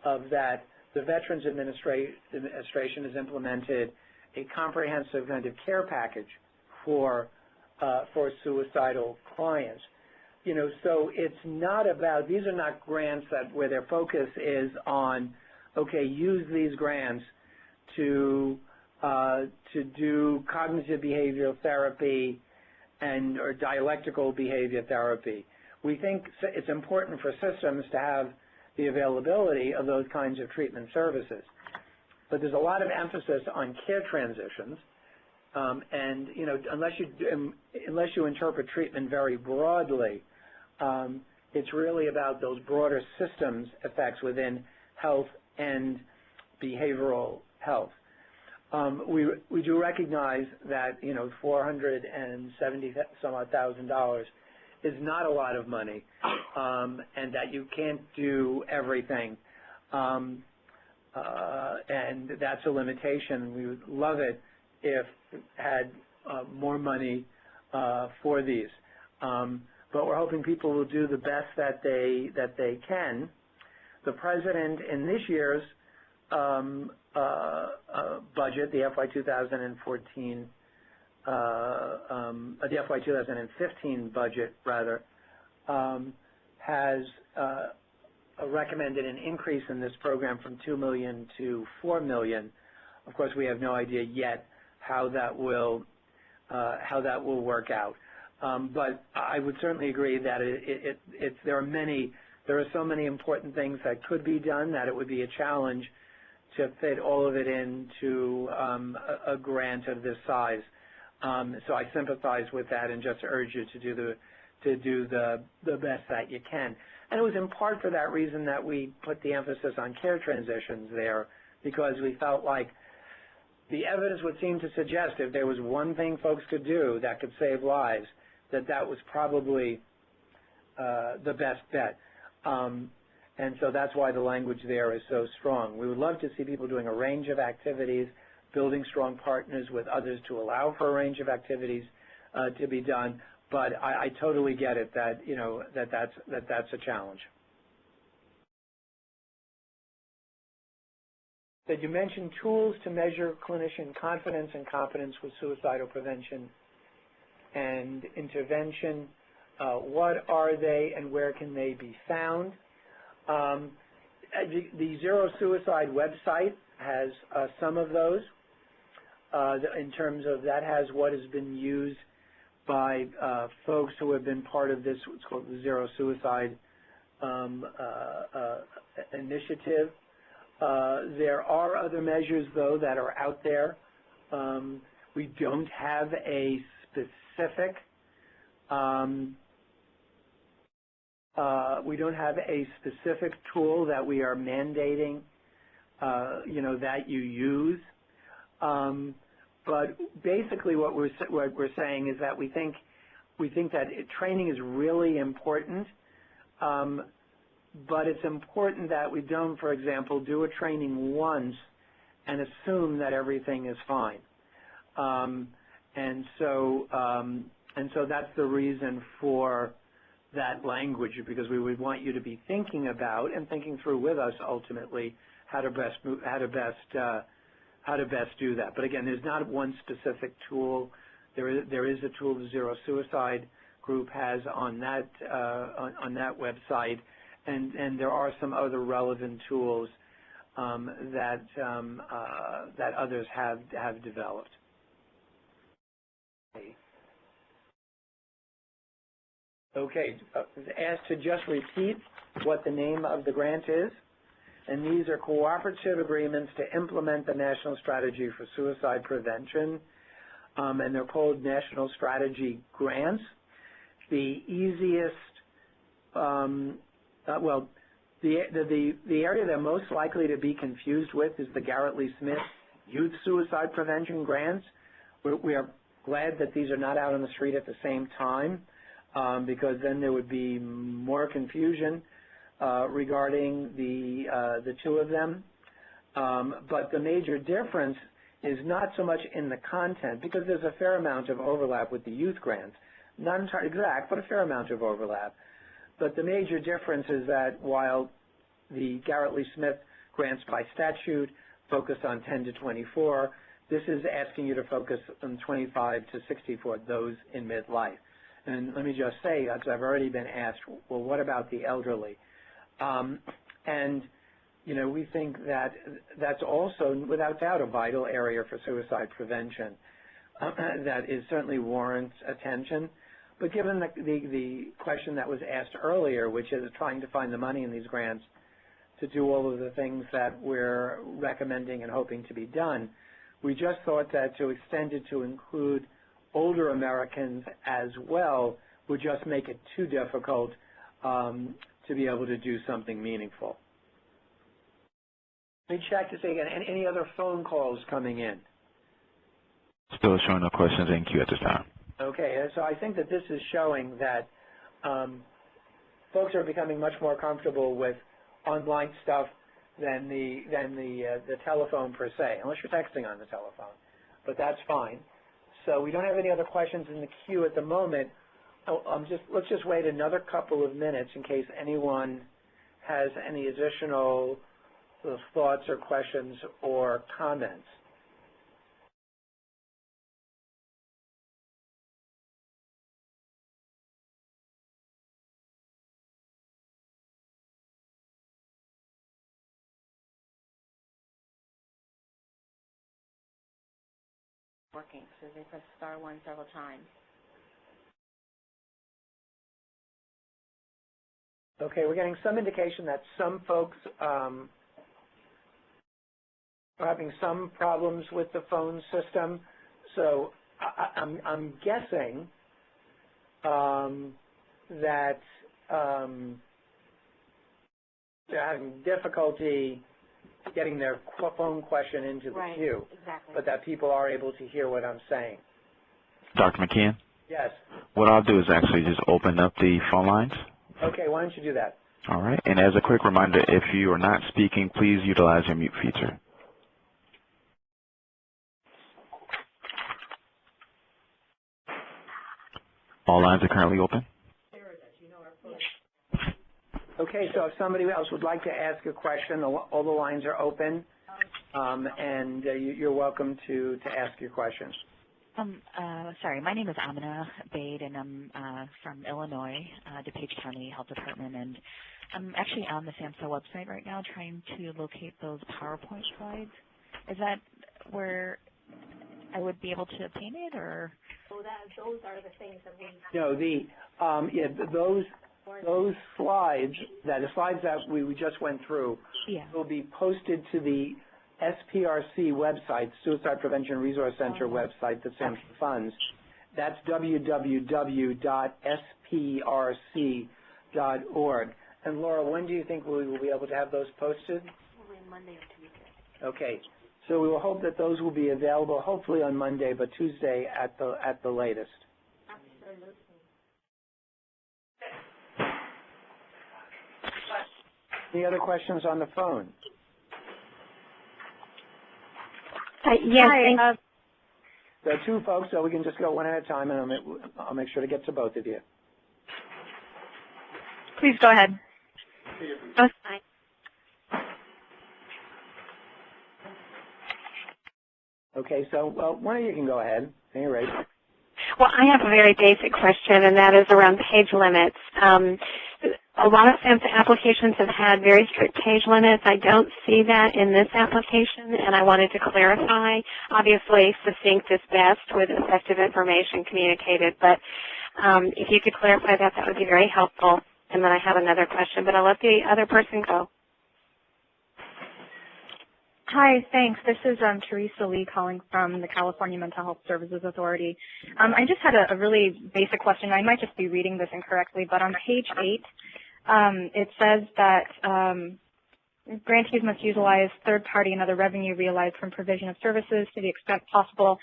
of that, the Veterans Administration has implemented a comprehensive kind of care package for suicidal clients. So it's not about, these are not grants where their focus is on okay, use these grants to do cognitive behavioral therapy or dialectical behavior therapy. We think it's important for systems to have the availability of those kinds of treatment services. But there's a lot of emphasis on care transitions, and unless you interpret treatment very broadly, it's really about those broader systems effects within health and behavioral health. We do recognize that $470,000 is not a lot of money, and that you can't do everything, and that's a limitation. We would love it if it had more money for these, but we're hoping people will do the best that they can. The president in this year's budget, the FY 2014, the FY 2015 budget rather, has recommended an increase in this program from $2 million to $4 million. Of course, we have no idea yet how that will work out. But I would certainly agree that there are so many important things that could be done that it would be a challenge to fit all of it into a grant of this size. So I sympathize with that and just urge you to do the best that you can. And it was in part for that reason that we put the emphasis on care transitions there, because we felt like the evidence would seem to suggest if there was one thing folks could do that could save lives, that was probably the best bet. And so that's why the language there is so strong. We would love to see people doing a range of activities, building strong partners with others to allow for a range of activities to be done. But I totally get it that that's a challenge. That you mentioned tools to measure clinician confidence and competence with suicidal prevention and intervention. What are they and where can they be found? The Zero Suicide website has some of those. In terms of that has what has been used by folks who have been part of this, what's called the Zero Suicide initiative. There are other measures, though, that are out there. We don't have a specific tool that we are mandating, that you use. But basically, what we're saying is that we think that training is really important. But it's important that we don't, for example, do a training once and assume that everything is fine. And so that's the reason for that language, because we would want you to be thinking about and thinking through with us ultimately how to best do that. But again, there's not one specific tool. There is a tool the Zero Suicide group has on that website, and there are some other relevant tools that others have developed. Okay, asked to just repeat what the name of the grant is, and these are cooperative agreements to implement the National Strategy for Suicide Prevention, and they're called National Strategy Grants. The easiest, the area they're most likely to be confused with is the Garrett Lee Smith Youth Suicide Prevention Grants. We are glad that these are not out on the street at the same time, because then there would be more confusion regarding the two of them. But the major difference is not so much in the content, because there's a fair amount of overlap with the youth grants. Not entirely exact, but a fair amount of overlap. But the major difference is that while the Garrett Lee Smith grants by statute focus on 10 to 24, this is asking you to focus on 25 to 64, those in midlife. And let me just say, because I've already been asked, well, what about the elderly? And we think that that's also, without doubt, a vital area for suicide prevention that is certainly warrants attention. But given the question that was asked earlier, which is trying to find the money in these grants to do all of the things that we're recommending and hoping to be done, we just thought that to extend it to include older Americans as well would just make it too difficult to be able to do something meaningful. Let me check to see again, any other phone calls coming in? Still showing no questions in queue at this time. Okay, so I think that this is showing that folks are becoming much more comfortable with online stuff than the telephone per se, unless you're texting on the telephone, but that's fine. So we don't have any other questions in the queue at the moment. Let's just wait another couple of minutes in case anyone has any additional thoughts or questions or comments. Working, so they press *1 several times. Okay, we're getting some indication that some folks are having some problems with the phone system. So I'm guessing that they're having difficulty getting their phone question into the queue, exactly. But that people are able to hear what I'm saying. Dr. McKeon? Yes. What I'll do is actually just open up the phone lines. Okay, why don't you do that? All right. And as a quick reminder, if you are not speaking, please utilize your mute feature. All lines are currently open. Okay, so if somebody else would like to ask a question, all the lines are open, and you're welcome to ask your questions. Sorry, my name is Amina Bade, and I'm from Illinois, DuPage County Health Department, and I'm actually on the SAMHSA website right now trying to locate those PowerPoint slides. Is that where I would be able to obtain it, or? So those are the things that we... No, those slides, the slides that we just went through, will be posted to the SPRC website, Suicide Prevention Resource Center website that SAMHSA funds. That's www.sprc.org. And Laura, when do you think we will be able to have those posted? Probably Monday or Tuesday. Okay. So we will hope that those will be available hopefully on Monday, but Tuesday at the latest. Absolutely. Any other questions on the phone? Yes. Hi. There are two folks, so we can just go one at a time, and I'll make sure to get to both of you. Please go ahead. Oh, fine. Okay, so one of you can go ahead. At any rate. Well, I have a very basic question, and that is around page limits. A lot of SAMHSA applications have had very strict page limits. I don't see that in this application, and I wanted to clarify. Obviously, succinct is best with effective information communicated, but if you could clarify that, that would be very helpful. And then I have another question, but I'll let the other person go. Hi, thanks. This is Teresa Lee calling from the California Mental Health Services Authority. I just had a really basic question. I might just be reading this incorrectly, but on page 8, it says that grantees must utilize third-party and other revenue realized from provision of services to the extent possible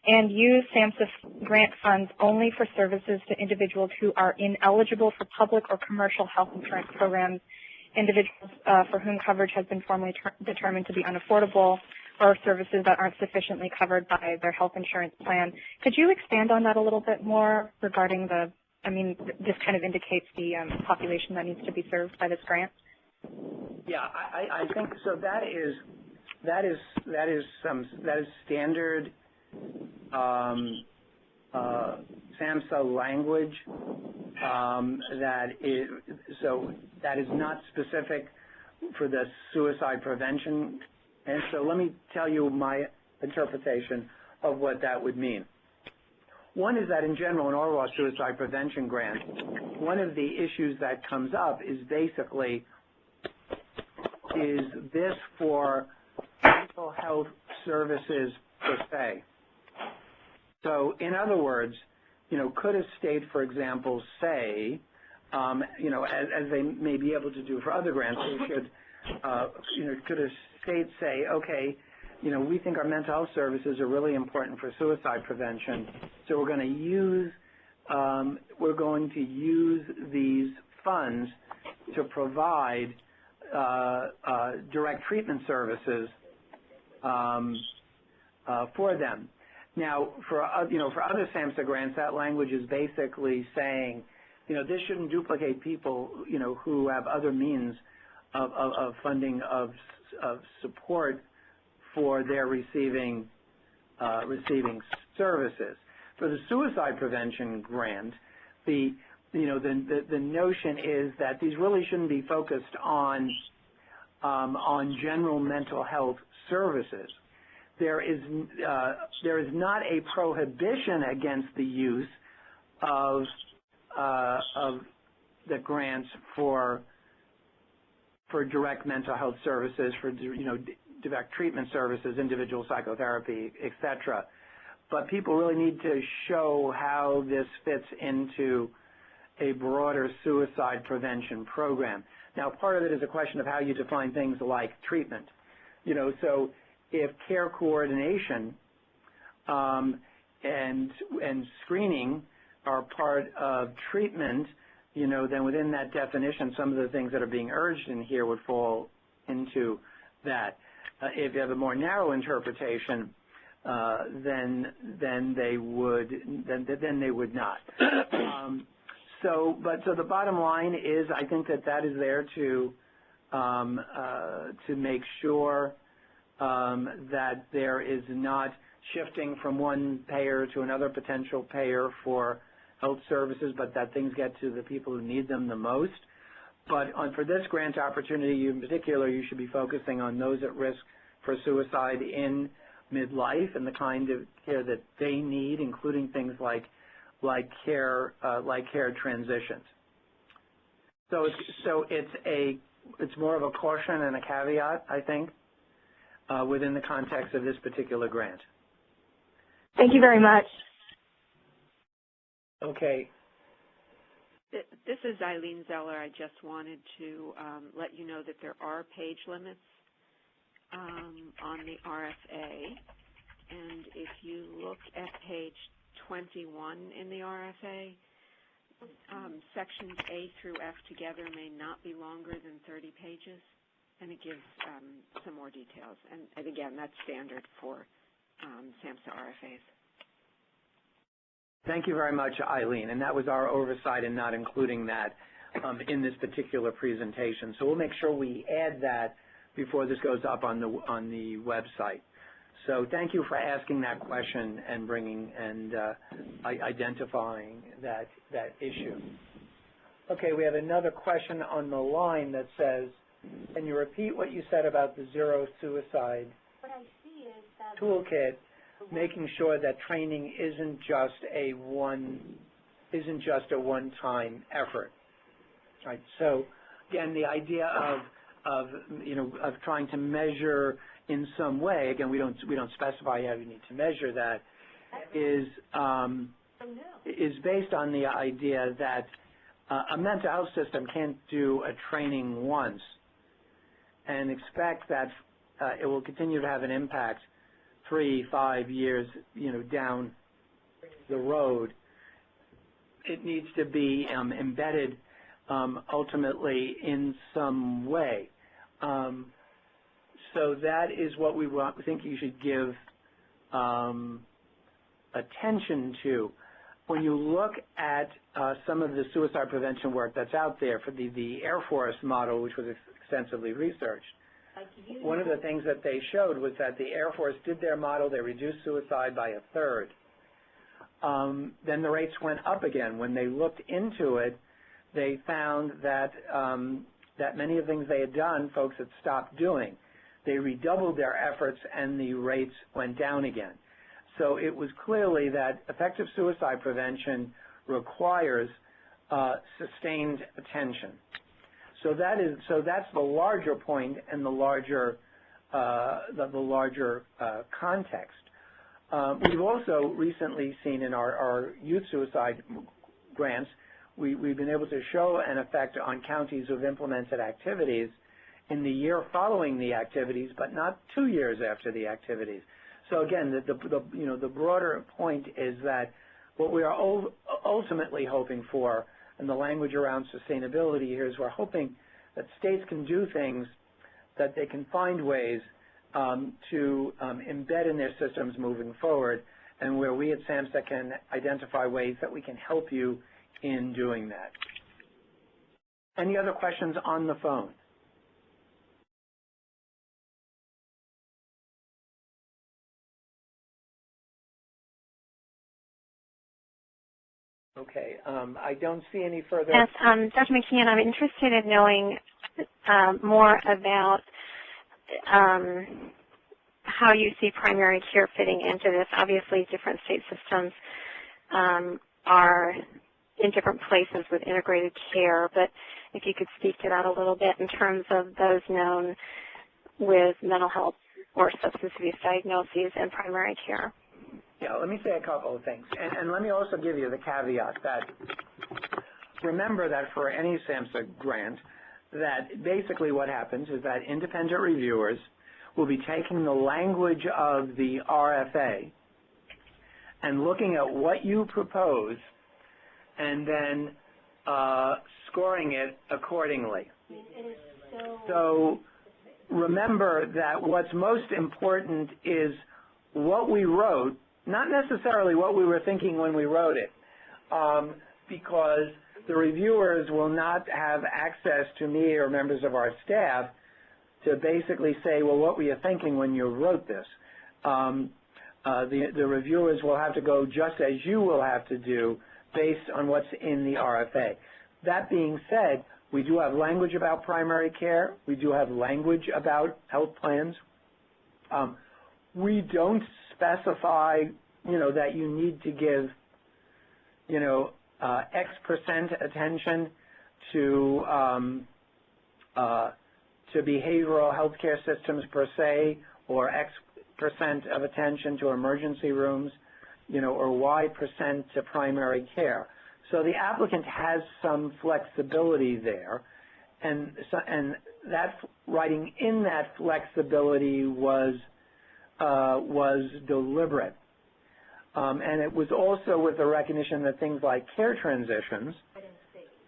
and use SAMHSA grant funds only for services to individuals who are ineligible for public or commercial health insurance programs, individuals for whom coverage has been formally determined to be unaffordable, or services that aren't sufficiently covered by their health insurance plan. Could you expand on that a little bit more regarding this kind of indicates the population that needs to be served by this grant? Yeah, I think so. That is standard SAMHSA language. That is not specific suicide prevention. And so let me tell you my interpretation of what that would mean. One is that in general, in all of our suicide prevention grants, one of the issues that comes up is basically, is this for mental health services per se? So in other words, could a state, for example, say, as they may be able to do for other grants, they should, could a state say, okay, we think our mental health services are really important for suicide prevention, so we're going to use these funds to provide direct treatment services for them. Now, for other SAMHSA grants, that language is basically saying, this shouldn't duplicate people, who have other means of funding of support for their receiving services. For the suicide prevention grant, the notion is that these really shouldn't be focused on general mental health services. There is not a prohibition against the use of the grants for direct mental health services, for direct treatment services, individual psychotherapy, etc. But people really need to show how this fits into a broader suicide prevention program. Now, part of it is a question of how you define things like treatment. So if care coordination and screening are part of treatment, then within that definition, some of the things that are being urged in here would fall into that. If you have a more narrow interpretation, then they would not. So the bottom line is, I think that is there to make sure that there is not shifting from one payer to another potential payer for health services, but that things get to the people who need them the most. But for this grant opportunity in particular, you should be focusing on those at risk for suicide in midlife and the kind of care that they need, including things like care transitions. So it's more of a caution and a caveat, I think, within the context of this particular grant. Thank you very much. Okay. This is Eileen Zeller. I just wanted to let you know that there are page limits on the RFA, and if you look at page 21 in the RFA, sections A through F together may not be longer than 30 pages, and it gives some more details. And again, that's standard for SAMHSA RFAs. Thank you very much, Eileen, and that was our oversight in not including that in this particular presentation. So we'll make sure we add that before this goes up on the website. So thank you for asking that question and identifying that issue. Okay, we have another question on the line that says, can you repeat what you said about the Zero Suicide Toolkit, making sure that training isn't just a one-time effort, right? So again, the idea of trying to measure in some way, again, we don't specify how you need to measure that, is based on the idea that a mental health system can't do a training once and expect that it will continue to have an impact 3-5 years, down the road. It needs to be embedded ultimately in some way. So that is what we think you should give attention to. When you look at some of the suicide prevention work that's out there for the Air Force model, which was extensively researched, one of the things that they showed was that the Air Force did their model, they reduced suicide by 1/3. Then the rates went up again. When they looked into it, they found that that many of the things they had done, folks had stopped doing. They redoubled their efforts and the rates went down again. So it was clearly that effective suicide prevention requires sustained attention. So that's the larger point and the larger context. We've also recently seen in our youth suicide grants, we've been able to show an effect on counties who have implemented activities in the year following the activities, but not 2 years after the activities. So again, the broader point is that what we are ultimately hoping for, and the language around sustainability here, is we're hoping that states can do things, that they can find ways to embed in their systems moving forward, and where we at SAMHSA can identify ways that we can help you in doing that. Any other questions on the phone? Okay, I don't see any further. Yes, Dr. McKeon, I'm interested in knowing more about how you see primary care fitting into this. Obviously, different state systems are in different places with integrated care, but if you could speak to that a little bit in terms of those known with mental health or substance abuse diagnoses and primary care. Yeah, let me say a couple of things. And let me also give you the caveat that remember that for any SAMHSA grant, that basically what happens is that independent reviewers will be taking the language of the RFA and looking at what you propose and then scoring it accordingly. So remember that what's most important is what we wrote, not necessarily what we were thinking when we wrote it, because the reviewers will not have access to me or members of our staff to basically say, well, what were you thinking when you wrote this? The reviewers will have to go just as you will have to do based on what's in the RFA. That being said, we do have language about primary care. We do have language about health plans. We don't specify, that you need to give, X% attention to behavioral health care systems per se, or X% of attention to emergency rooms, or Y% to primary care. So the applicant has some flexibility there, and that writing in that flexibility was deliberate. And it was also with the recognition that things like care transitions,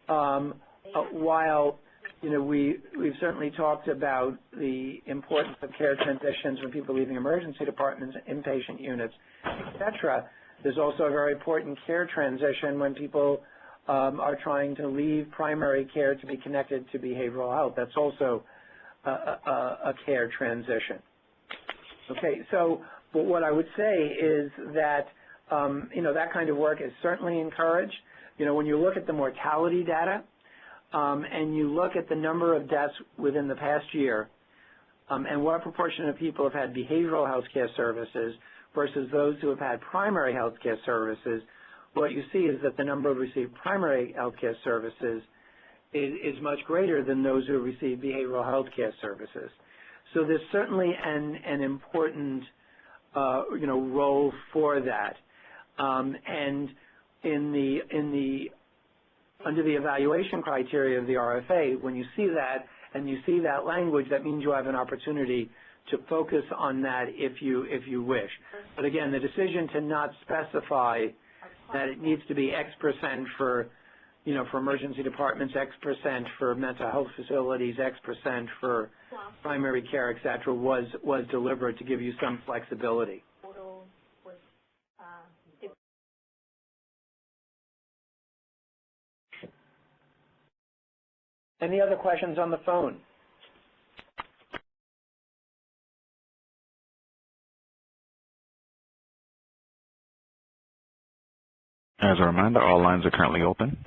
while we've certainly talked about the importance of care transitions when people are leaving emergency departments, inpatient units, etc., there's also a very important care transition when people are trying to leave primary care to be connected to behavioral health. That's also a care transition. Okay, so but what I would say is that that kind of work is certainly encouraged. When you look at the mortality data and you look at the number of deaths within the past year and what proportion of people have had behavioral health care services versus those who have had primary health care services, what you see is that the number who received primary health care services is much greater than those who receive behavioral health care services. So there's certainly an important role for that. And under the evaluation criteria of the RFA, when you see that and you see that language, that means you have an opportunity to focus on that if you wish. But again, the decision to not specify that it needs to be X% for for emergency departments, X% for mental health facilities, X% for primary care, et cetera, was deliberate to give you some flexibility. Any other questions on the phone? As a reminder, all lines are currently open.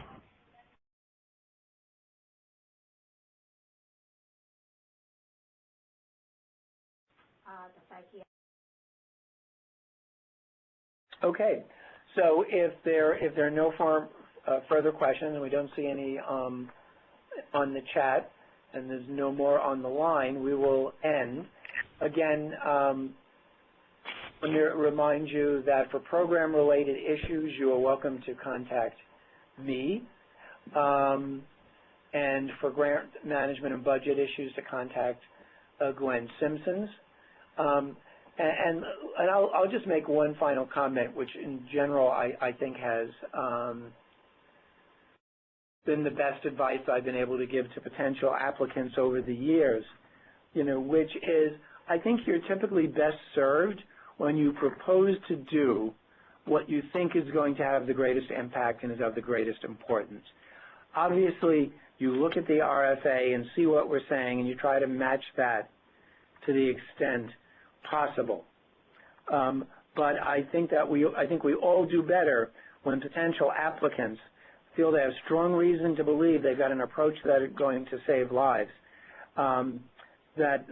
Okay, so if there are no further questions, and we don't see any on the chat, and there's no more on the line, we will end. Again, let me remind you that for program-related issues, you are welcome to contact me, and for grant management and budget issues, to contact Gwen Simpsons. And I'll just make one final comment, which in general I think has been the best advice I've been able to give to potential applicants over the years, which is I think you're typically best served when you propose to do what you think is going to have the greatest impact and is of the greatest importance. Obviously, you look at the RFA and see what we're saying, and you try to match that to the extent possible. But I think we all do better when potential applicants feel they have strong reason to believe they've got an approach that is going to save lives, that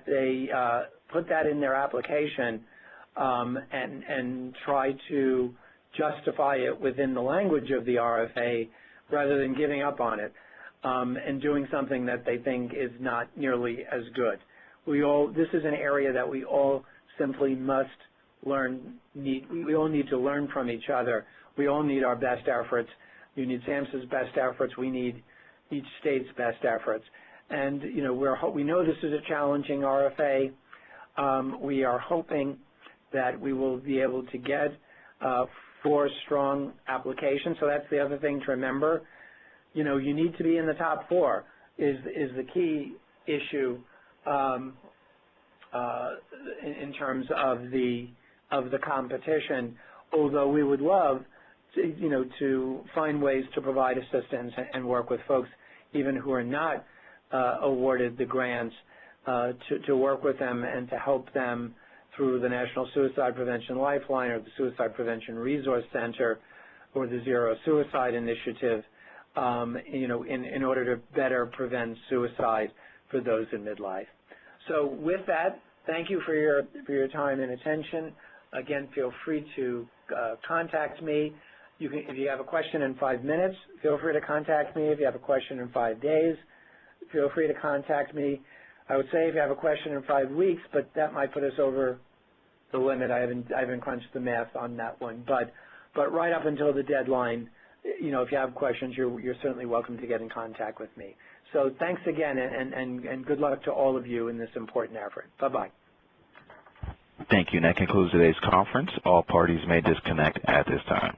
they put that in their application and try to justify it within the language of the RFA rather than giving up on it and doing something that they think is not nearly as good. This is an area that we all simply must learn. We all need to learn from each other. We all need our best efforts. You need SAMHSA's best efforts. We need each state's best efforts. And we know this is a challenging RFA. We are hoping that we will be able to get 4 strong applications. So that's the other thing to remember. You need to be in the top 4 is the key issue in terms of the competition. Although we would love to find ways to provide assistance and work with folks even who are not awarded the grants to work with them and to help them through the National Suicide Prevention Lifeline or the Suicide Prevention Resource Center or the Zero Suicide Initiative, in order to better prevent suicide for those in midlife. So with that, thank you for your time and attention. Again, feel free to contact me. If you have a question in 5 minutes, feel free to contact me. If you have a question in 5 days, feel free to contact me. I would say if you have a question in 5 weeks, but that might put us over the limit. I haven't crunched the math on that one. But right up until the deadline, if you have questions, you're certainly welcome to get in contact with me. So thanks again, and good luck to all of you in this important effort. Bye-bye. Thank you. And that concludes today's conference. All parties may disconnect at this time.